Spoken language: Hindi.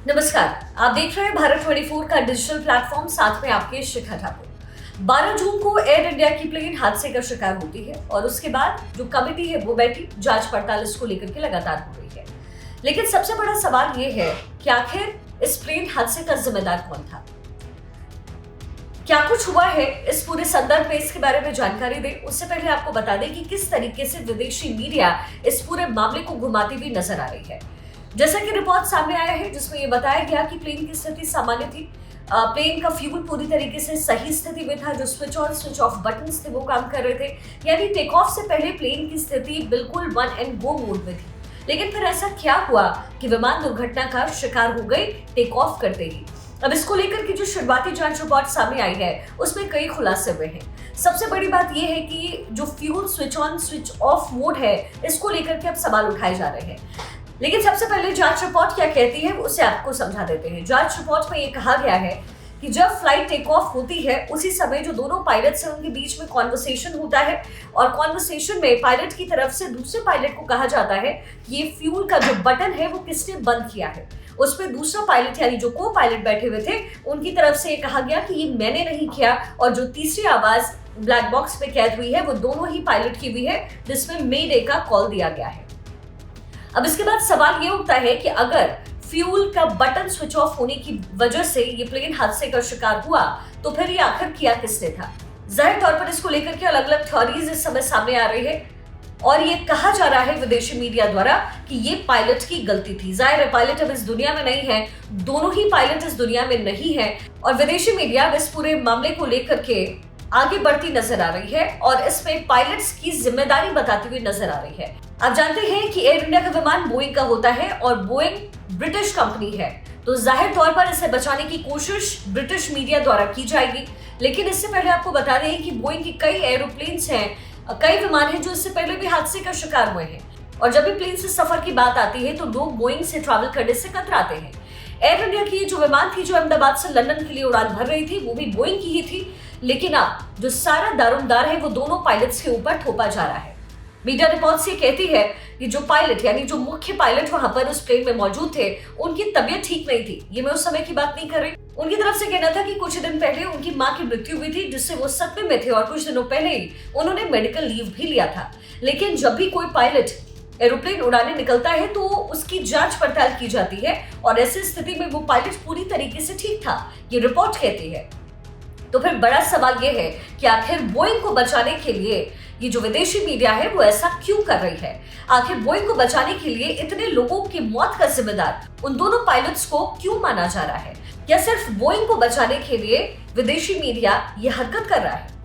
नमस्कार, आप देख रहे हैं भारत 24 का डिजिटल प्लेटफॉर्म, साथ में आपके शिखा ठाकुर। 12 जून को एयर इंडिया की प्लेन हादसे का शिकार होती है और उसके बाद जो कमेटी है वो बैठी जांच पड़ताल इसको लेकर के लगातार हो रही है। लेकिन सबसे बड़ा सवाल ये है कि आखिर इस प्लेन हादसे का जिम्मेदार कौन था, क्या कुछ हुआ है। इस पूरे संदर्भ में इसके बारे में जानकारी दें उससे पहले आपको बता दें कि किस तरीके से विदेशी मीडिया इस पूरे मामले को घुमाती हुई नजर आ रही है। जैसा कि रिपोर्ट सामने आया है जिसमें यह बताया गया कि प्लेन की स्थिति सामान्य थी। प्लेन का फ्यूल पूरी तरीके से सही स्थिति में था, जो switch on switch off buttons थे वो काम कर रहे थे, यानी टेक ऑफ से पहले प्लेन की स्थिति बिल्कुल वन एंड गो मोड में थी। लेकिन फिर ऐसा क्या हुआ कि विमान दुर्घटना का शिकार हो गई टेक ऑफ करते ही। अब इसको लेकर की जो शुरुआती जांच रिपोर्ट सामने आई है उसमें कई खुलासे हुए हैं। सबसे बड़ी बात यह है कि जो fuel switch on switch off mode है इसको लेकर के अब सवाल उठाए जा रहे हैं। लेकिन सबसे पहले जांच रिपोर्ट क्या कहती है उसे आपको समझा देते हैं। जांच रिपोर्ट में यह कहा गया है कि जब फ्लाइट टेक ऑफ होती है उसी समय जो दोनों पायलट्स हैं उनके बीच में कॉन्वर्सेशन होता है और कॉन्वर्सेशन में पायलट की तरफ से दूसरे पायलट को कहा जाता है कि ये फ्यूल का जो बटन है वो किसने बंद किया है। उसमें दूसरा पायलट यानी जो को पायलट बैठे हुए थे उनकी तरफ से ये कहा गया कि ये मैंने नहीं किया, और जो तीसरी आवाज ब्लैक बॉक्स में कैद हुई है वो दोनों ही पायलट की हुई है जिसमें मेडे का कॉल दिया गया है। अब इसके बाद सवाल ये उठता है कि अगर फ्यूल का बटन स्विच ऑफ होने की वजह से ये प्लेन हादसे का शिकार हुआ तो फिर ये आखिर किया किसने था। जाहिर तौर पर इसको लेकर के अलग अलग थ्योरीज इस समय सामने आ रही है और ये कहा जा रहा है विदेशी मीडिया द्वारा कि ये पायलट की गलती थी। जाहिर है पायलट अब इस दुनिया में नहीं है, दोनों ही पायलट इस दुनिया में नहीं है और विदेशी मीडिया इस पूरे मामले को लेकर के आगे बढ़ती नजर आ रही है और इसमें पायलट्स की जिम्मेदारी बताती हुई नजर आ रही है। आप जानते हैं कि एयर इंडिया का विमान बोइंग का होता है और बोइंग ब्रिटिश कंपनी है, तो जाहिर तौर पर इसे बचाने की कोशिश ब्रिटिश मीडिया द्वारा की जाएगी। लेकिन इससे पहले आपको बता दें कि बोइंग की कई एरोप्लेन्स हैं, कई विमान हैं जो इससे पहले भी हादसे का शिकार हुए हैं और जब भी प्लेन से सफर की बात आती है तो लोग बोइंग से ट्रैवल करने से कतराते हैं। एयर इंडिया की जो विमान थी जो अहमदाबाद से लंदन के लिए उड़ान भर रही थी वो भी बोइंग की ही थी, लेकिन अब जो सारा दारोमदार है वो दोनों पायलट्स के ऊपर थोपा जा रहा है। मीडिया रिपोर्ट्स ये कहती है कि जो पायलट यानी जो मुख्य पायलट वहां पर उस प्लेन में मौजूद थे उनकी तबीयत ठीक नहीं थी। ये मैं उस समय की बात नहीं कर रही। उनकी तरफ से कहना था कि कुछ दिन पहले उनकी मां की मृत्यु हुई थी जिससे वो सदमे में थे और कुछ दिनों पहले ही उन्होंने मेडिकल लीव भी लिया था। लेकिन जब भी कोई पायलट एरोप्लेन उड़ाने निकलता है तो उसकी जांच पड़ताल की जाती है और ऐसी स्थिति में वो पायलट पूरी तरीके से ठीक था, ये रिपोर्ट कहती है। तो फिर बड़ा सवाल ये है कि आखिर बोइंग को बचाने के लिए ये जो विदेशी मीडिया है वो ऐसा क्यों कर रही है। आखिर बोइंग को बचाने के लिए इतने लोगों की मौत का जिम्मेदार उन दोनों पायलट्स को क्यों माना जा रहा है, या सिर्फ बोइंग को बचाने के लिए विदेशी मीडिया ये हरकत कर रहा है।